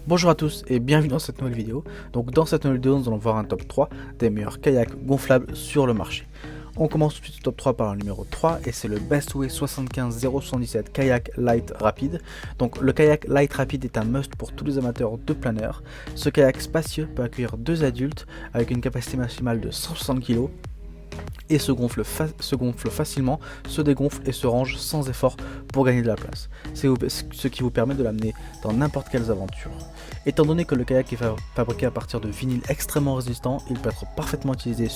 Bonjour à tous et bienvenue dans cette nouvelle vidéo. Donc dans cette nouvelle vidéo, nous allons voir un top 3 des meilleurs kayaks gonflables sur le marché. On commence tout de suite au top 3 par le numéro 3 et c'est le Bestway 75077 Kayak Light Rapide. Donc le kayak Light Rapide est un must pour tous les amateurs de planeur. Ce kayak spacieux peut accueillir 2 adultes avec une capacité maximale de 160 kg et se gonfle facilement, se dégonfle et se range sans effort pour gagner de la place. C'est ce qui vous permet de l'amener dans n'importe quelles aventures. Étant donné que le kayak est fabriqué à partir de vinyle extrêmement résistant, il peut être parfaitement utilisé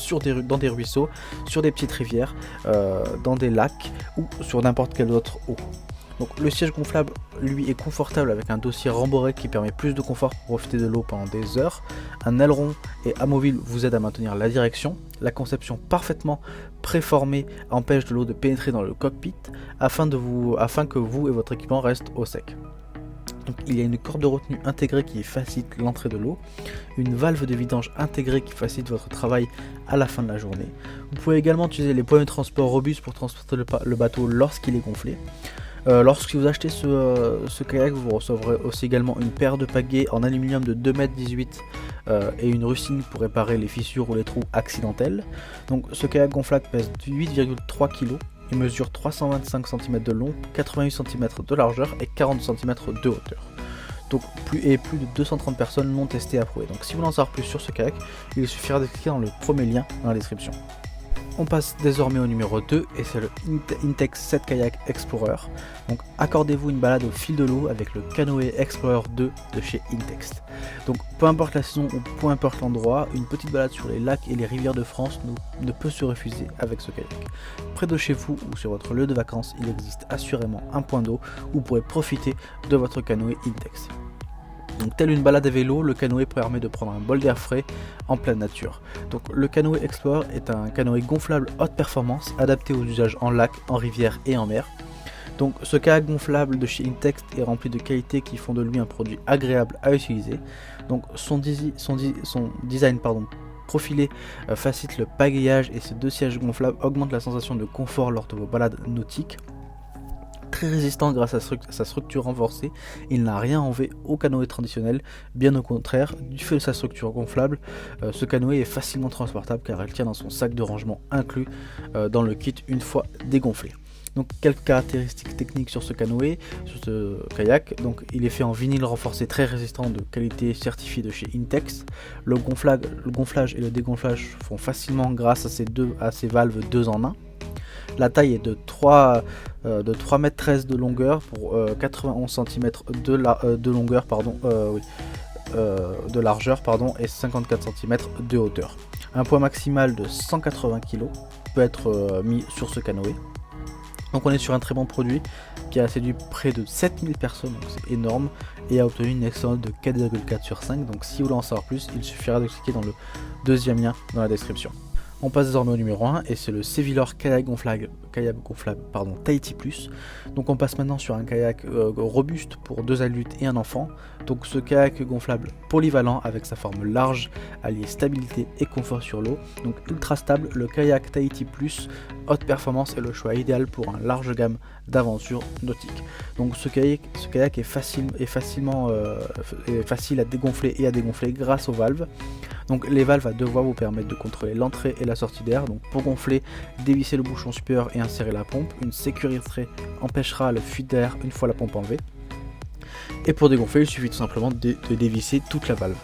dans des ruisseaux, sur des petites rivières, dans des lacs ou sur n'importe quelle autre eau. Donc le siège gonflable lui est confortable avec un dossier rembourré qui permet plus de confort pour profiter de l'eau pendant des heures. Un aileron et amovible vous aide à maintenir la direction. La conception parfaitement préformée empêche de l'eau de pénétrer dans le cockpit afin que vous et votre équipement restent au sec. Donc, il y a une corde de retenue intégrée qui facilite l'entrée de l'eau, une valve de vidange intégrée qui facilite votre travail à la fin de la journée. Vous pouvez également utiliser les poignées de transport robustes pour transporter le bateau lorsqu'il est gonflé. Lorsque vous achetez ce kayak, vous recevrez aussi également une paire de pagaies en aluminium de 2,18 m et une rustine pour réparer les fissures ou les trous accidentels. Donc ce kayak gonflable pèse 8,3 kg. Il mesure 325 cm de long, 88 cm de largeur et 40 cm de hauteur. Donc plus de 230 personnes l'ont testé et approuvé. Donc si vous voulez en savoir plus sur ce kayak, il suffira de cliquer dans le premier lien dans la description. On passe désormais au numéro 2 et c'est le Intex 7 Kayak Explorer. Donc accordez-vous une balade au fil de l'eau avec le Canoë Explorer 2 de chez Intex. Donc peu importe la saison ou peu importe l'endroit, une petite balade sur les lacs et les rivières de France ne peut se refuser avec ce kayak. Près de chez vous ou sur votre lieu de vacances, il existe assurément un point d'eau où vous pourrez profiter de votre canoë Intex. Donc tel une balade à vélo, le canoë permet de prendre un bol d'air frais en pleine nature. Donc le Canoë Explorer est un canoë gonflable haute performance adapté aux usages en lac, en rivière et en mer. Donc ce kayak gonflable de chez Intex est rempli de qualités qui font de lui un produit agréable à utiliser. Donc son design profilé facilite le pagayage et ses 2 sièges gonflables augmentent la sensation de confort lors de vos balades nautiques. Très résistant grâce à sa structure renforcée, il n'a rien enlevé au canoë traditionnel, bien au contraire, du fait de sa structure gonflable, ce canoë est facilement transportable car elle tient dans son sac de rangement inclus dans le kit une fois dégonflé. Donc quelques caractéristiques techniques sur ce canoë, sur ce kayak. Donc il est fait en vinyle renforcé très résistant de qualité certifiée de chez Intex. Le gonflage et le dégonflage font facilement grâce à ces valves 2 en 1. La taille est de 3,13 m de longueur pour 91 cm de longueur de largeur et 54 cm de hauteur. Un poids maximal de 180 kg peut être mis sur ce canoë. Donc on est sur un très bon produit qui a séduit près de 7000 personnes, donc c'est énorme, et a obtenu une excellence de 4,4 sur 5. Donc si vous voulez en savoir plus, il suffira de cliquer dans le deuxième lien dans la description. On passe désormais au numéro 1 et c'est le Sevilor Kayak Gonflable Tahiti Plus. Donc on passe maintenant sur un kayak robuste pour 2 adultes et un enfant. Donc ce kayak gonflable polyvalent avec sa forme large alliée stabilité et confort sur l'eau. Donc ultra stable, le kayak Tahiti Plus haute performance est le choix idéal pour une large gamme d'aventures nautiques. Donc ce kayak est facile à dégonfler et à dégonfler grâce aux valves. Donc les valves à 2 voies vous permettent de contrôler l'entrée et la sortie d'air. Donc pour gonfler, dévisser le bouchon supérieur et insérer la pompe. Une sécurité empêchera le fuite d'air une fois la pompe enlevée. Et pour dégonfler, il suffit tout simplement de dévisser toute la valve.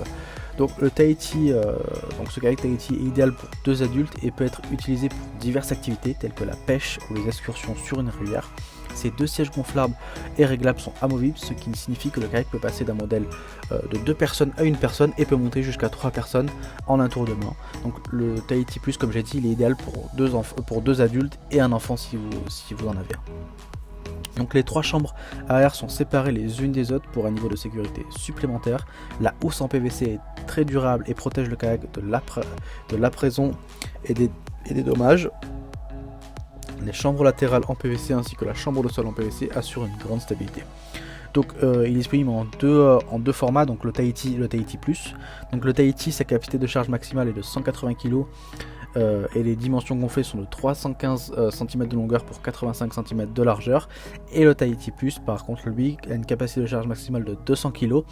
Donc ce kayak Tahiti est idéal pour 2 adultes et peut être utilisé pour diverses activités telles que la pêche ou les excursions sur une rivière. Ces 2 sièges gonflables et réglables sont amovibles, ce qui signifie que le kayak peut passer d'un modèle de 2 personnes à 1 personne et peut monter jusqu'à 3 personnes en un tour de main. Donc le Tahiti Plus, comme j'ai dit, il est idéal pour 2 adultes et un enfant si vous en avez un. Donc les 3 chambres arrière sont séparées les unes des autres pour un niveau de sécurité supplémentaire. La housse en PVC est très durable et protège le kayak de l'abrasion et des dommages. Les chambres latérales en PVC ainsi que la chambre de sol en PVC assurent une grande stabilité. Donc il est disponible en deux formats, donc le Tahiti Plus. Donc le Tahiti, sa capacité de charge maximale est de 180 kg et les dimensions gonflées sont de 315 cm de longueur pour 85 cm de largeur. Et le Tahiti Plus, par contre, lui, a une capacité de charge maximale de 200 kg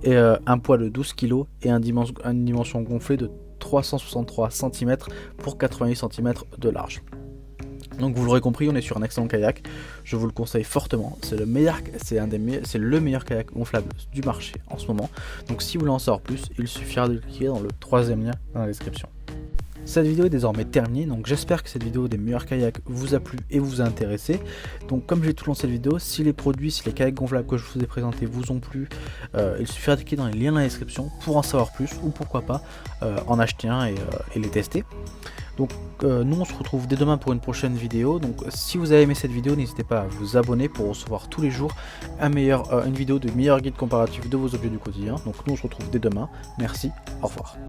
et un poids de 12 kg et une dimension gonflée de 363 cm pour 88 cm de large. Donc vous l'aurez compris, on est sur un excellent kayak, je vous le conseille fortement, c'est le meilleur kayak gonflable du marché en ce moment. Donc si vous voulez en savoir plus, il suffira de cliquer dans le troisième lien dans la description. Cette vidéo est désormais terminée, donc j'espère que cette vidéo des meilleurs kayaks vous a plu et vous a intéressé. Donc comme j'ai tout lancé cette vidéo, si les kayaks gonflables que je vous ai présentés vous ont plu, il suffira de cliquer dans les liens dans la description pour en savoir plus ou pourquoi pas en acheter un et les tester. Donc nous on se retrouve dès demain pour une prochaine vidéo. Donc si vous avez aimé cette vidéo, n'hésitez pas à vous abonner pour recevoir tous les jours une vidéo de meilleur guide comparatif de vos objets du quotidien. Donc nous on se retrouve dès demain, merci, au revoir.